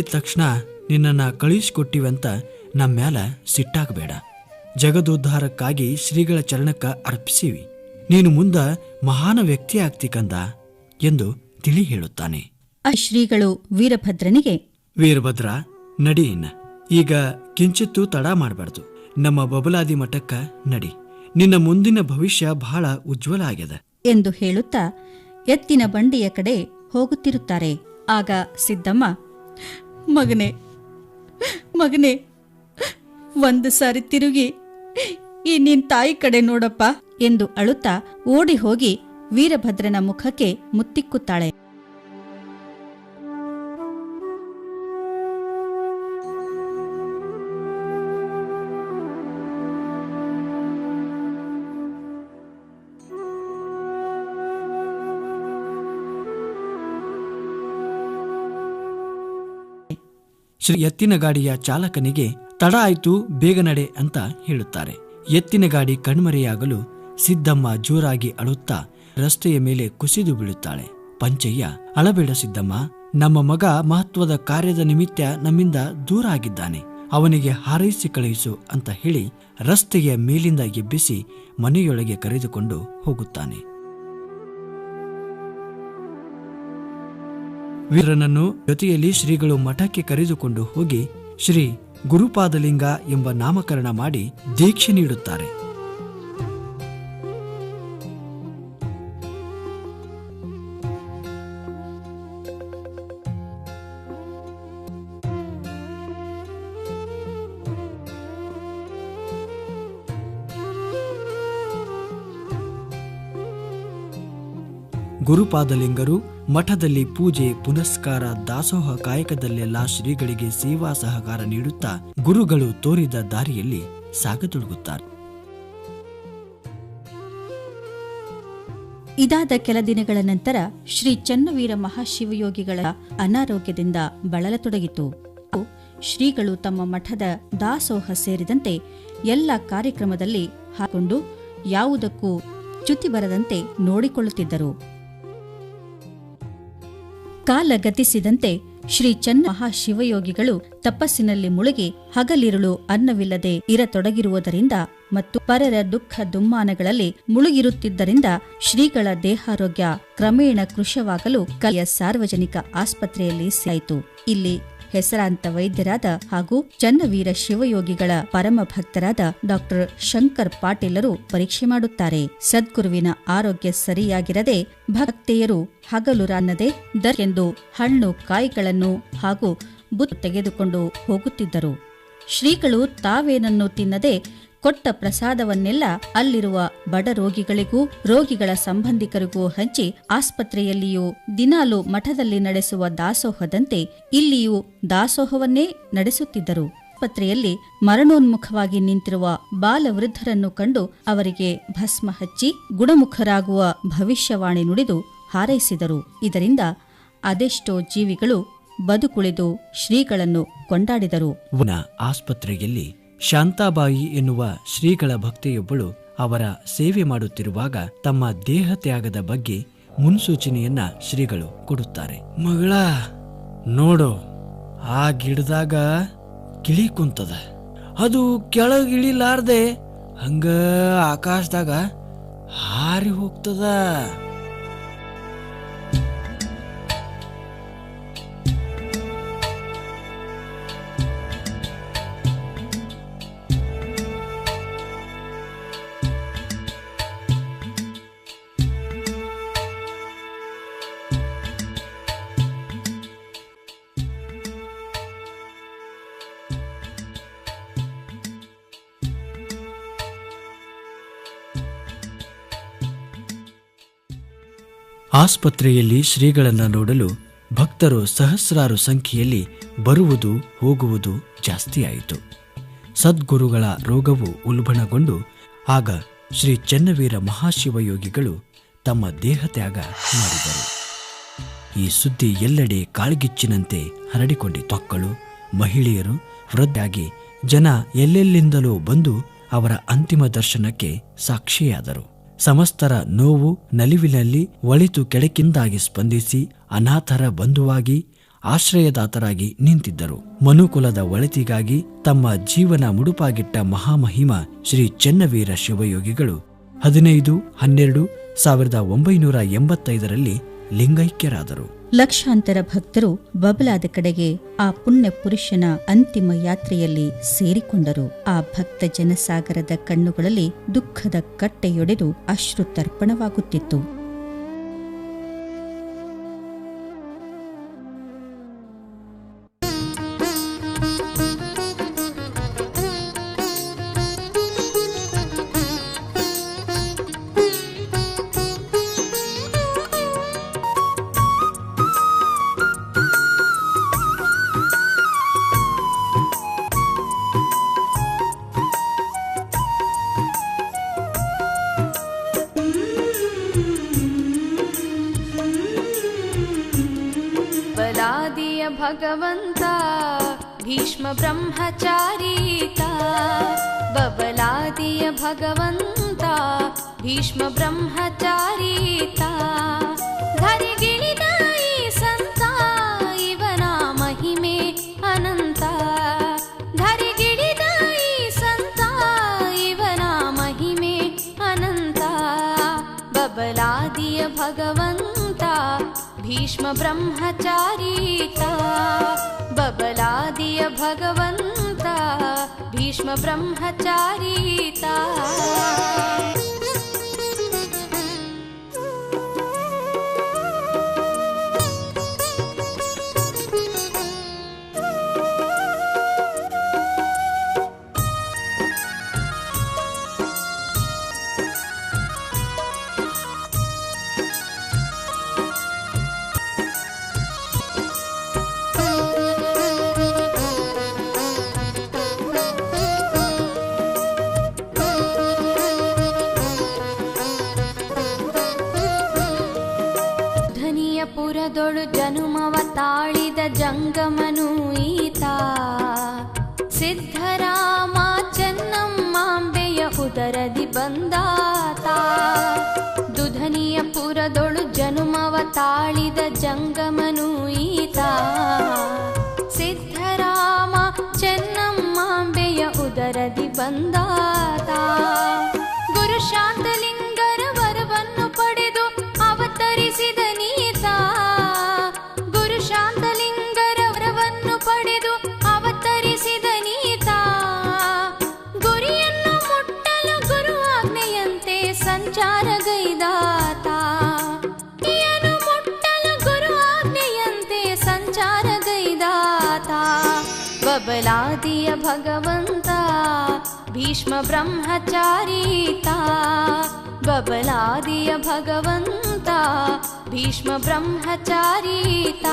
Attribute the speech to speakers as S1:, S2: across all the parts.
S1: ಹೇಳಿದ ತಕ್ಷಣ ನಿನ್ನನ್ನ ಕಳಿಸಿಕೊಟ್ಟಿವಂತ ನಮ್ಮ ಮ್ಯಾಲ ಸಿಟ್ಟಾಗಬೇಡ. ಜಗದೋದ್ಧಾರಕ್ಕಾಗಿ ಶ್ರೀಗಳ ಚರಣಕ್ಕ ಅರ್ಪಿಸಿವಿ. ನೀನು ಮುಂದ ಮಹಾನ ವ್ಯಕ್ತಿ ಆಗ್ತಿ ಕಂದ ಎಂದು ತಿಳಿ ಹೇಳುತ್ತಾನೆ.
S2: ಶ್ರೀಗಳು ವೀರಭದ್ರನಿಗೆ,
S1: ವೀರಭದ್ರ ನಡಿ, ಇನ್ನ ಈಗ ಕಿಂಚಿತ್ತೂ ತಡ ಮಾಡಬಾರ್ದು. ನಮ್ಮ ಬಬಲಾದಿ ಮಠಕ್ಕ ನಡಿ. ನಿನ್ನ ಮುಂದಿನ ಭವಿಷ್ಯ ಬಹಳ ಉಜ್ವಲ ಆಗ್ಯದ
S2: ಎಂದು ಹೇಳುತ್ತಾ ಎತ್ತಿನ ಬಂಡಿಯ ಕಡೆ ಹೋಗುತ್ತಿರುತ್ತಾರೆ. ಆಗ ಸಿದ್ದಮ್ಮ, ಮಗನೇ ಮಗನೇ, ಒಂದು ಸಾರಿ ತಿರುಗಿ ಈ ನಿನ್ ತಾಯಿ ಕಡೆ ನೋಡಪ್ಪ ಎಂದು ಅಳುತ್ತಾ ಓಡಿ ಹೋಗಿ ವೀರಭದ್ರನ ಮುಖಕ್ಕೆ ಮುತ್ತಿಕ್ಕುತ್ತಾಳೆ.
S1: ಶ್ರೀ ಎತ್ತಿನ ಗಾಡಿಯ ಚಾಲಕನಿಗೆ ತಡ ಆಯ್ತು, ಬೇಗ ನಡೆ ಅಂತ ಹೇಳುತ್ತಾರೆ. ಎತ್ತಿನ ಗಾಡಿ ಕಣ್ಮರೆಯಾಗಲು ಸಿದ್ದಮ್ಮ ಜೋರಾಗಿ ಅಳುತ್ತಾ ರಸ್ತೆಯ ಮೇಲೆ ಕುಸಿದು ಬೀಳುತ್ತಾಳೆ. ಪಂಚಯ್ಯ, ಅಳಬೇಡ ಸಿದ್ದಮ್ಮ, ನಮ್ಮ ಮಗ ಮಹತ್ವದ ಕಾರ್ಯದ ನಿಮಿತ್ತ ನಮ್ಮಿಂದ ದೂರ ಆಗಿದ್ದಾನೆ, ಅವನಿಗೆ ಹಾರೈಸಿ ಕಳುಹಿಸು ಅಂತ ಹೇಳಿ ರಸ್ತೆಯ ಮೇಲಿಂದ ಎಬ್ಬಿಸಿ ಮನೆಯೊಳಗೆ ಕರೆದುಕೊಂಡು ಹೋಗುತ್ತಾನೆ. ವೀರನನ್ನು ಜೊತೆಯಲ್ಲಿ ಶ್ರೀಗಳು ಮಠಕ್ಕೆ ಕರೆದುಕೊಂಡು ಹೋಗಿ ಶ್ರೀ ಗುರುಪಾದಲಿಂಗ ಎಂಬ ನಾಮಕರಣ ಮಾಡಿ ದೀಕ್ಷೆ ನೀಡುತ್ತಾರೆ. ಗುರುಪಾದಲಿಂಗರು ಮಠದಲ್ಲಿ ಪೂಜೆ ಪುನಸ್ಕಾರ ದಾಸೋಹ ಕಾಯಕದಲ್ಲೆಲ್ಲ ಶ್ರೀಗಳಿಗೆ ಸೇವಾ ಸಹಕಾರ ನೀಡುತ್ತಾ ಗುರುಗಳು ತೋರಿದ ದಾರಿಯಲ್ಲಿ ಸಾಗತೊಡಗುತ್ತಾರೆ.
S2: ಇದಾದ ಕೆಲ ದಿನಗಳ ನಂತರ ಶ್ರೀ ಚನ್ನವೀರ ಮಹಾಶಿವಯೋಗಿಗಳ ಅನಾರೋಗ್ಯದಿಂದ ಬಳಲತೊಡಗಿತು. ಶ್ರೀಗಳು ತಮ್ಮ ಮಠದ ದಾಸೋಹ ಸೇರಿದಂತೆ ಎಲ್ಲ ಕಾರ್ಯಕ್ರಮದಲ್ಲಿ ಹಾಕೊಂಡು ಯಾವುದಕ್ಕೂ ಚ್ಯುತಿ ಬರದಂತೆ ನೋಡಿಕೊಳ್ಳುತ್ತಿದ್ದರು. ಕಾಲ ಗತಿಸಿದಂತೆ ಶ್ರೀ ಚನ್ನ ಮಹಾಶಿವಯೋಗಿಗಳು ತಪಸ್ಸಿನಲ್ಲಿ ಮುಳುಗಿ ಹಗಲಿರುಳು ಅನ್ನವಿಲ್ಲದೆ ಇರತೊಡಗಿರುವುದರಿಂದ ಮತ್ತು ಪರರ ದುಃಖ ದುಮ್ಮಾನಗಳಲ್ಲಿ ಮುಳುಗಿರುತ್ತಿದ್ದರಿಂದ ಶ್ರೀಗಳ ದೇಹಾರೋಗ್ಯ ಕ್ರಮೇಣ ಕೃಶವಾಗಲು ಕಲೆಯ ಸಾರ್ವಜನಿಕ ಆಸ್ಪತ್ರೆಯಲ್ಲಿ ಸಾಯಿತು. ಇಲ್ಲಿ ಹೆಸರಾಂತ ವೈದ್ಯರಾದ ಹಾಗೂ ಚನ್ನವೀರ ಶಿವಯೋಗಿಗಳ ಪರಮ ಭಕ್ತರಾದ ಡಾ ಶಂಕರ್ ಪಾಟೀಲರು ಪರೀಕ್ಷೆ ಮಾಡುತ್ತಾರೆ. ಸದ್ಗುರುವಿನ ಆರೋಗ್ಯ ಸರಿಯಾಗಿರದೆ ಭಕ್ತೆಯರು ಹಗಲು ರಾನ್ನದೆ ದರ್ಕೆಂದು ಹಣ್ಣು ಕಾಯಿಗಳನ್ನು ಹಾಗೂ ಬುತ್ತು ತೆಗೆದುಕೊಂಡು ಹೋಗುತ್ತಿದ್ದರು. ಶ್ರೀಗಳು ತಾವೇನನ್ನು ತಿನ್ನದೆ ಕೊಟ್ಟ ಪ್ರಸಾದವನ್ನೆಲ್ಲ ಅಲ್ಲಿರುವ ಬಡ ರೋಗಿಗಳಿಗೂ ರೋಗಿಗಳ ಸಂಬಂಧಿಕರಿಗೂ ಹಂಚಿ ಆಸ್ಪತ್ರೆಯಲ್ಲಿಯೂ ದಿನಾಲು ಮಠದಲ್ಲಿ ನಡೆಸುವ ದಾಸೋಹದಂತೆ ಇಲ್ಲಿಯೂ ದಾಸೋಹವನ್ನೇ ನಡೆಸುತ್ತಿದ್ದರು. ಆಸ್ಪತ್ರೆಯಲ್ಲಿ ಮರಣೋನ್ಮುಖವಾಗಿ ನಿಂತಿರುವ ಬಾಲವೃದ್ಧರನ್ನು ಕಂಡು ಅವರಿಗೆ ಭಸ್ಮ ಹಚ್ಚಿ ಗುಣಮುಖರಾಗುವ ಭವಿಷ್ಯವಾಣಿ ನುಡಿದು ಹಾರೈಸಿದರು. ಇದರಿಂದ ಅದೆಷ್ಟೋ ಜೀವಿಗಳು ಬದುಕುಳಿದು ಶ್ರೀಗಳನ್ನು ಕೊಂಡಾಡಿದರು.
S1: ಆಸ್ಪತ್ರೆಯಲ್ಲಿ ಶಾಂತಾಬಾಯಿ ಎನ್ನುವ ಶ್ರೀಗಳ ಭಕ್ತೆಯೊಬ್ಬಳು ಅವರ ಸೇವೆ ಮಾಡುತ್ತಿರುವಾಗ ತಮ್ಮ ದೇಹ ತ್ಯಾಗದ ಬಗ್ಗೆ ಮುನ್ಸೂಚನೆಯನ್ನ ಶ್ರೀಗಳು ಕೊಡುತ್ತಾರೆ. ಮಗಳ, ನೋಡು, ಆ ಗಿಡದಾಗ ಗಿಳಿ ಕುಂತದ, ಅದು ಕೆಳಗಿಳಿಲಾರ್ದೆ ಹಂಗ ಆಕಾಶದಾಗ ಹಾರಿ ಹೋಗ್ತದ. ಆಸ್ಪತ್ರೆಯಲ್ಲಿ ಶ್ರೀಗಳನ್ನು ನೋಡಲು ಭಕ್ತರು ಸಹಸ್ರಾರು ಸಂಖ್ಯೆಯಲ್ಲಿ ಬರುವುದು ಹೋಗುವುದು ಜಾಸ್ತಿಯಾಯಿತು. ಸದ್ಗುರುಗಳ ರೋಗವು ಉಲ್ಬಣಗೊಂಡು ಆಗ ಶ್ರೀ ಚನ್ನವೀರ ಮಹಾಶಿವಯೋಗಿಗಳು ತಮ್ಮ ದೇಹತ್ಯಾಗ ಮಾಡಿದರು. ಈ ಸುದ್ದಿ ಎಲ್ಲೆಡೆ ಕಾಳ್ಗಿಚ್ಚಿನಂತೆ ಹರಡಿಕೊಂಡಿತು. ಮಕ್ಕಳು, ಮಹಿಳೆಯರು, ವೃದ್ಧಾಗಿ ಜನ ಎಲ್ಲೆಲ್ಲಿಂದಲೂ ಬಂದು ಅವರ ಅಂತಿಮ ದರ್ಶನಕ್ಕೆ ಸಾಕ್ಷಿಯಾದರು. ಸಮಸ್ತರ ನೋವು ನಲಿವಿನಲ್ಲಿ ಒಳಿತು ಕೆಡಕಿಂದಾಗಿ ಸ್ಪಂದಿಸಿ ಅನಾಥರ ಬಂಧುವಾಗಿ ಆಶ್ರಯದಾತರಾಗಿ ನಿಂತಿದ್ದರು. ಮನುಕುಲದ ಒಳಿತಿಗಾಗಿ ತಮ್ಮ ಜೀವನ ಮುಡುಪಾಗಿಟ್ಟ ಮಹಾಮಹಿಮ ಶ್ರೀ ಚೆನ್ನವೀರ ಶಿವಯೋಗಿಗಳು 15/12/1985 ಲಿಂಗೈಕ್ಯರಾದರು.
S2: ಲಕ್ಷಾಂತರ ಭಕ್ತರು ಬಬಲಾದ ಕಡೆಗೆ ಆ ಪುಣ್ಯ ಪುರುಷನ ಅಂತಿಮ ಯಾತ್ರೆಯಲ್ಲಿ ಸೇರಿಕೊಂಡರು. ಆ ಭಕ್ತ ಜನಸಾಗರದ ಕಣ್ಣುಗಳಲ್ಲಿ ದುಃಖದ ಕಟ್ಟೆಯೊಡೆದು ಅಶ್ರು ತರ್ಪಣವಾಗುತ್ತಿತ್ತು.
S3: ಬಲಾದಿಯ ಭಗವಂತ ಭೀಷ್ಮ ಬ್ರಹ್ಮಚಾರೀತ, ಬಬಲಾದಿಯ ಭಗವಂತ ಭೀಷ್ಮ ಬ್ರಹ್ಮಚಾರೀತ. ಧರೆಗಿಳಿದ ಈ ಸಂತ ಇವನ ಮಹಿಮೆ ಅನಂತ, ಧರೆಗಿಳಿದ ಈ ಸಂತ ಇವನ ಮಹಿಮೆ ಅನಂತ. ಬಬಲಾದಿಯ ಭಗವಂತ ಭೀಷ್ಮ ಬ್ರಹ್ಮಚಾರೀತ, ಬಬಲಾದಿಯ ಭಗವಂತ ಭೀಷ್ಮ ಬ್ರಹ್ಮಚಾರೀತ. ಪುರದೊಳು ಜನುಮವ ತಾಳಿದ ಜಂಗಮನು ಈತ, ಸಿದ್ಧರಾಮ ಚೆನ್ನಮ್ಮಾಂಬೆಯ ಉದರದಿ ಬಂದಾತ. ದುಧನಿಯ ಪುರದೊಳು ಜನುಮವ ತಾಳಿದ ಜಂಗಮನು ಈತ, ಸಿದ್ಧರಾಮ ಚೆನ್ನಮ್ಮಾಂಬೆಯ ಉದರದಿ ಬಂದಾತ. ಗುರು ಶಾಂತಲಿಂಗರ ವರವನ್ನು ಪಡೆದು ಅವತರಿಸಿದ ನೀತ, ಗುರು ಶಾಂತಲಿಂಗರ ವರವನ್ನು ಪಡೆದು ಅವತರಿಸಿದ ನೀತ. ಗುರಿಯನ್ನು ಮುಟ್ಟಲು ಗುರು ಆಜ್ಞೆಯಂತೆ ಸಂಚಾರಗೈದಾತ, ಗುರಿಯನ್ನು ಮುಟ್ಟಲು ಗುರು ಆಜ್ಞೆಯಂತೆ ಸಂಚಾರಗೈದಾತ. ಬಬಲಾದಿಯ ಭಗವಂತ ಭೀಷ್ಮ ಬ್ರಹ್ಮಚಾರೀತ, ಬಬಲಾದಿಯ ಭಗವಂತ ಭೀಷ್ಮ ಬ್ರಹ್ಮಚಾರೀತ.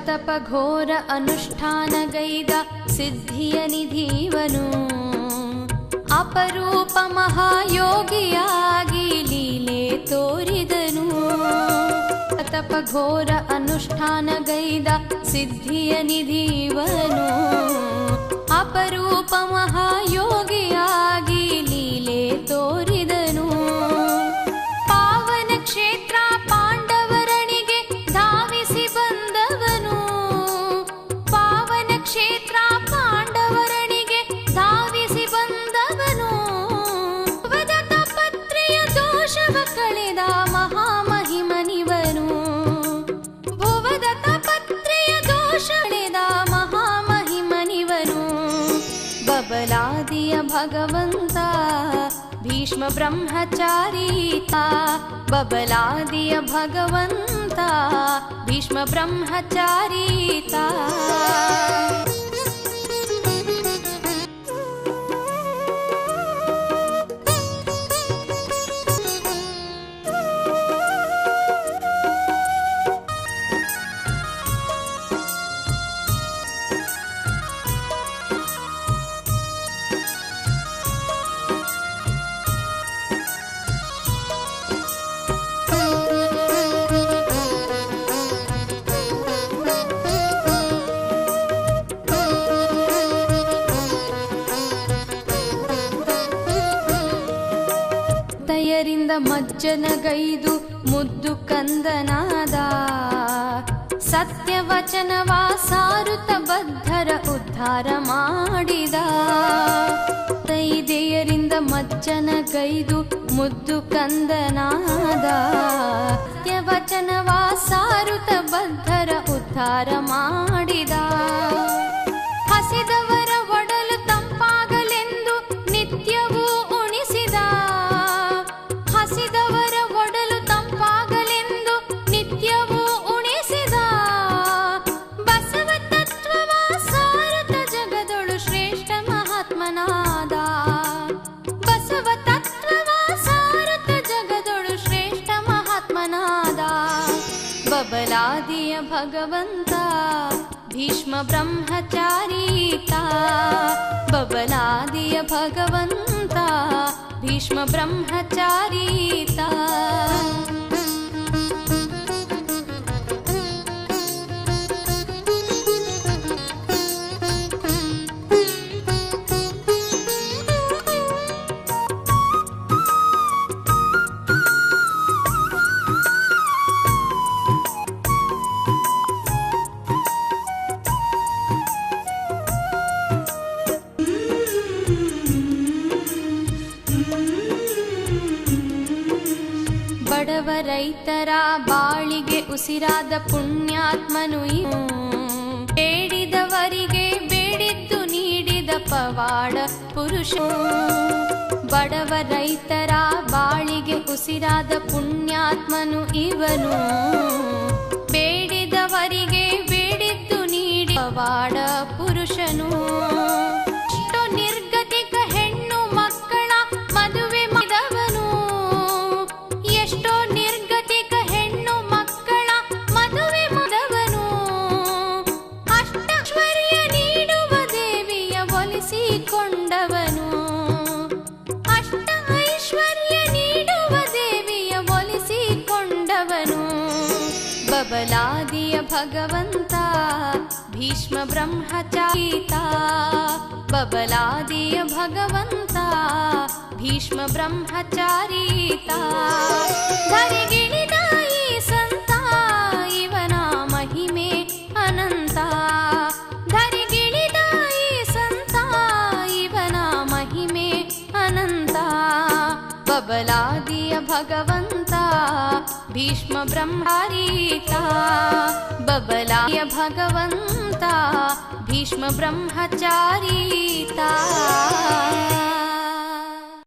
S3: ತಪ ಘೋರ ಅನುಷ್ಠಾನಗೈದ ಸಿದ್ಧಿಯ ನಿಧಿವನು, ಅಪರೂಪ ಮಹಾಯೋಗಿಯಾಗಿ ಲೀಲೆ ತೋರಿದನು. ತಪ ಘೋರ ಅನುಷ್ಠಾನಗೈದ ಸಿದ್ಧಿಯ ನಿಧಿವನು, ಅಪರೂಪ ಮಹಾಯೋಗಿಯಾಗಿ ಲೀಲೆ ತೋರಿದನು. ಪಾವನ ಕ್ಷೇತ್ರ ಪಾಂಡವರಣಿಗೆ ಧಾವಿಸಿ ಬಂದವನು, ಪಾವನ ಕ್ಷೇತ್ರ ಪಾಂಡವರಣಿಗೆ ಧಾವಿಸಿ ಬಂದವನು. ವದತ ಪತ್ರೆಯ ದೋಷವ ಕಳೆದ ಮಹಾಮಹಿಮನಿವನು, ಭುವದತ ಪತ್ರೆಯ ದೋಷ ಕಳೆದ ಮಹಾಮಹಿಮನಿವನು. ಬಬಲಾದಿಯ ಭಗವಂತ ಭೀಷ್ಮ ಬ್ರಹ್ಮಚಾರೀತ, ಬಬಲಾದಿಯ ಭಗವಂತ ಭೀಷ್ಮ ಬ್ರಹ್ಮಚಾರೀತ. ಗೆಳೆಯರಿಂದ ಮಜ್ಜನಗೈದು ಮುದ್ದು ಕಂದನಾದ. ಸತ್ಯವಚನವ ಸಾರುತ್ತ ಬದ್ಧರ ಉದ್ಧಾರ ಮಾಡಿದ. ತೈದೆಯರಿಂದ ಮಜ್ಜನಗೈದು ಮುದ್ದು ಕಂದನಾದ. ಸತ್ಯವಚನವ ಸಾರುತ್ತ ಬದ್ಧರ ಉದ್ಧಾರ ಮಾಡಿದ. ಹಸಿದವರ ಒಡಲು ತಂಪಾಗಲೆಂದು ನಿತ್ಯವೂ ಉಣಿಸಿದ. ಹಸಿದವರ ಒಡಲು ತಂಪಾಗಲೆಂದು ನಿತ್ಯವೂ ಉಣಿಸಿದ. ಬಸವ ತತ್ವವ ಸಾರತ ಜಗದೊಳು ಶ್ರೇಷ್ಠ ಮಹಾತ್ಮನಾದ. ಬಸವ ತತ್ವವ ಸಾರತ ಜಗದೊಳು ಶ್ರೇಷ್ಠ ಮಹಾತ್ಮನಾದ. ಬಬಲಾದಿಯ ಭಗವಂತ ಭೀಷ್ಮ ಬ್ರಹ್ಮಚಾರೀತ. ಬಬಲಾದಿಯ ಭಗವಂತ ಭೀಷ್ಮ ಬ್ರಹ್ಮಚಾರೀತ. ಬಡವ ರೈತರ ಬಾಳಿಗೆ ಉಸಿರಾದ ಪುಣ್ಯಾತ್ಮನು ಇವನು. ಬೇಡಿದವರಿಗೆ ಬೇಡಿದ್ದು ನೀಡಿದ ಪವಾಡ ಪುರುಷ. ಬಡವ ರೈತರ ಬಾಳಿಗೆ ಉಸಿರಾದ ಪುಣ್ಯಾತ್ಮನು ಇವನು. ಬೇಡಿದವರಿಗೆ ಬೇಡಿದ್ದು ನೀಡಿ ಪವಾಡ ಪುರುಷನು. ಎಷ್ಟೋ ನಿರ್ಗತಿಕ ಹೆಣ್ಣು ಮಕ್ಕಳ ಮದುವೆ ಮಾಡಿದವನು. ಎಷ್ಟೋ ನಿರ್ಗತಿಕ ಹೆಣ್ಣು ಮಕ್ಕಳ ಮದುವೆ ಮಾಡಿದವನು. ಅಷ್ಟೈಶ್ವರ್ಯ ನೀಡುವ ದೇವಿಯ ಒಲಿಸಿಕೊಂಡವನು. ಅಷ್ಟ ಐಶ್ವರ್ಯ ನೀಡುವ ದೇವಿಯ ಒಲಿಸಿಕೊಂಡವನು. ಬಬಲಾದಿಯ ಭಗವಂತ ಭೀಷ್ಮ ಬ್ರಹ್ಮಚಾರೀತ. ಬಬಲಾದಿಯ ಭಗವಂತ ಭೀಷ್ಮ ಬ್ರಹ್ಮಚಾರೀತ. ಧರೆಗಿಳಿದ ಈ ಸಂತ ಇವನ ಮಹಿಮೆ ಅನಂತ. ಧರೆಗಿಳಿದ ಈ ಸಂತ ಇವನ ಮಹಿಮೆ ಅನಂತ. ಬಬಲಾದಿಯ ಭಗವಂತ ಭೀಷ್ಮ ಬ್ರಹ್ಮಚಾರೀತ. ಬಬಲಾದಿಯ ಭಗವಂತ ಭೀಷ್ಮ ಬ್ರಹ್ಮಚಾರೀತ.